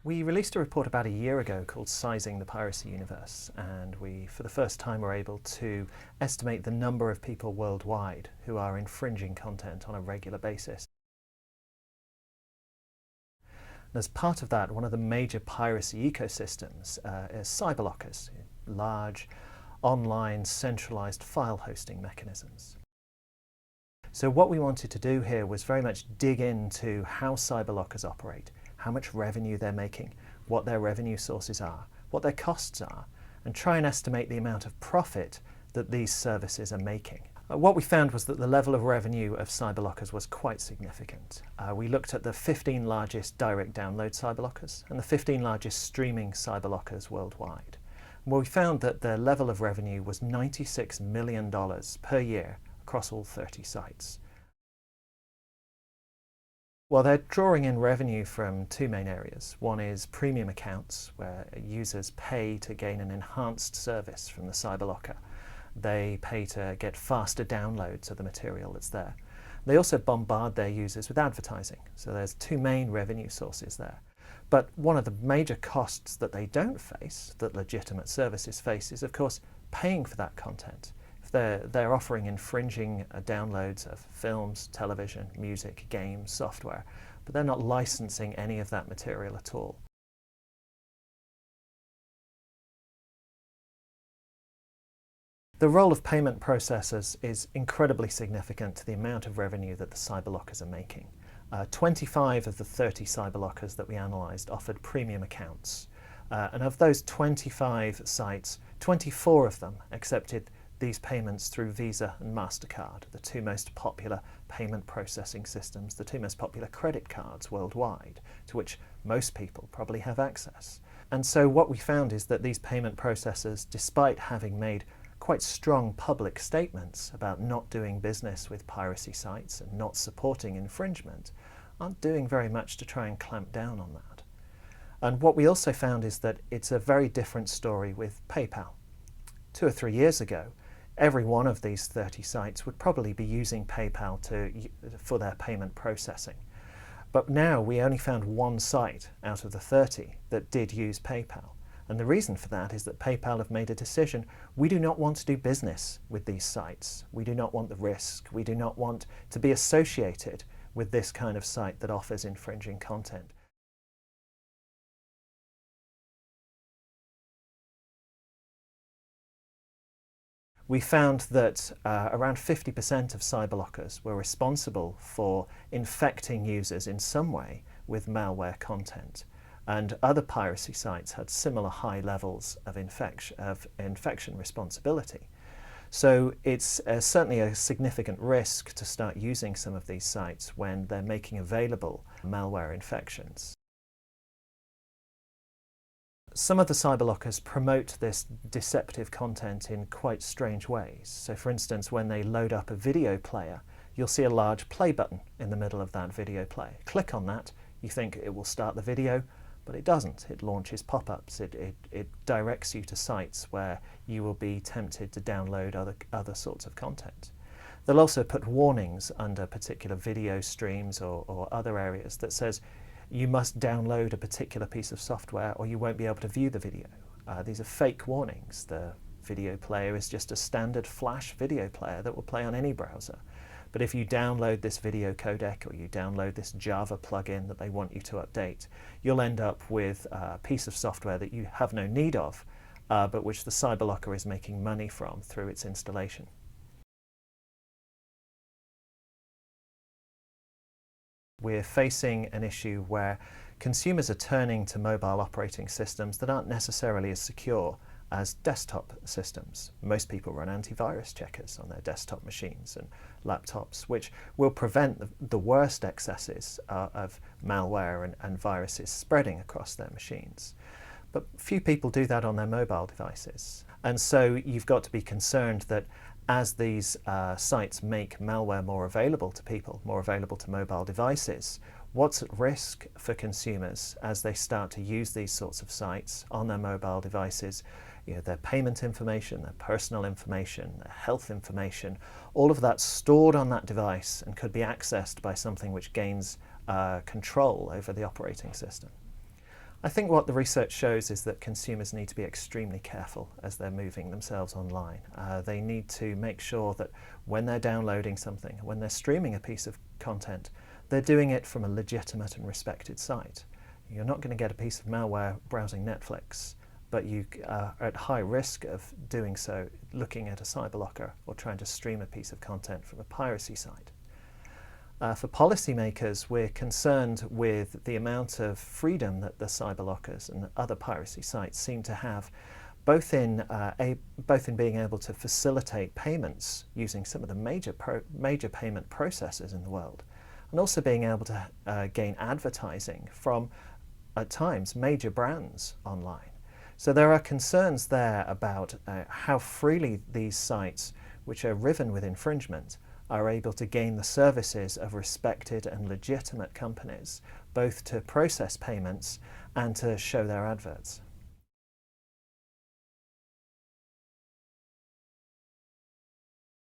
We released a report about a year ago called Sizing the Piracy Universe, and we, for the first time, were able to estimate the number of people worldwide who are infringing content on a regular basis. And as part of that, one of the major piracy ecosystems is Cyberlockers, large online centralized file hosting mechanisms. So what we wanted to do here was very much dig into how Cyberlockers operate, how much revenue they're making, what their revenue sources are, what their costs are, and try and estimate the amount of profit that these services are making. What we found was that the level of revenue of Cyberlockers was quite significant. We looked at the 15 largest direct download Cyberlockers and the 15 largest streaming Cyberlockers worldwide. Well, we found that their level of revenue was $96 million per year across all 30 sites. Well, they're drawing in revenue from two main areas. One is premium accounts, where users pay to gain an enhanced service from the Cyberlocker. They pay to get faster downloads of the material that's there. They also bombard their users with advertising. So there's two main revenue sources there. But one of the major costs that they don't face, that legitimate services face, is of course paying for that content. If they're offering infringing downloads of films, television, music, games, software, but they're not licensing any of that material at all. The role of payment processors is incredibly significant to the amount of revenue that the Cyberlockers are making. 25 of the 30 Cyberlockers that we analysed offered premium accounts. And of those 25 sites, 24 of them accepted these payments through Visa and MasterCard, the two most popular payment processing systems, the two most popular credit cards worldwide, to which most people probably have access. And so what we found is that these payment processors, despite having made quite strong public statements about not doing business with piracy sites and not supporting infringement, aren't doing very much to try and clamp down on that. And what we also found is that it's a very different story with PayPal. 2 or 3 years ago, every one of these 30 sites would probably be using PayPal for their payment processing. But now we only found one site out of the 30 that did use PayPal. And the reason for that is that PayPal have made a decision. We do not want to do business with these sites. We do not want the risk. We do not want to be associated with this kind of site that offers infringing content. We found that around 50% of Cyberlockers were responsible for infecting users in some way with malware content. And other piracy sites had similar high levels of infection responsibility. So it's certainly a significant risk to start using some of these sites when they're making available malware infections. Some of the Cyberlockers promote this deceptive content in quite strange ways. So for instance, when they load up a video player, you'll see a large play button in the middle of that video player. Click on that, you think it will start the video, but it doesn't. It launches pop-ups. It directs you to sites where you will be tempted to download other sorts of content. They'll also put warnings under particular video streams or other areas that says you must download a particular piece of software or you won't be able to view the video. These are fake warnings. The video player is just a standard flash video player that will play on any browser. But if you download this video codec or you download this Java plugin that they want you to update, you'll end up with a piece of software that you have no need of, but which the Cyberlocker is making money from through its installation. We're facing an issue where consumers are turning to mobile operating systems that aren't necessarily as secure as desktop systems. Most people run antivirus checkers on their desktop machines and laptops, which will prevent the worst excesses of malware and viruses spreading across their machines. But few people do that on their mobile devices. And so you've got to be concerned that as these sites make malware more available to people, more available to mobile devices, what's at risk for consumers as they start to use these sorts of sites on their mobile devices? You know, their payment information, their personal information, their health information, all of that's stored on that device and could be accessed by something which gains control over the operating system. I think what the research shows is that consumers need to be extremely careful as they're moving themselves online. They need to make sure that when they're downloading something, when they're streaming a piece of content, they're doing it from a legitimate and respected site. You're not going to get a piece of malware browsing Netflix, but you are at high risk of doing so looking at a Cyberlocker or trying to stream a piece of content from a piracy site. For policymakers, we're concerned with the amount of freedom that the Cyberlockers and other piracy sites seem to have, both in being able to facilitate payments using some of the major payment processors in the world, and also being able to gain advertising from, at times, major brands online. So there are concerns there about how freely these sites, which are riven with infringement, are able to gain the services of respected and legitimate companies, both to process payments and to show their adverts.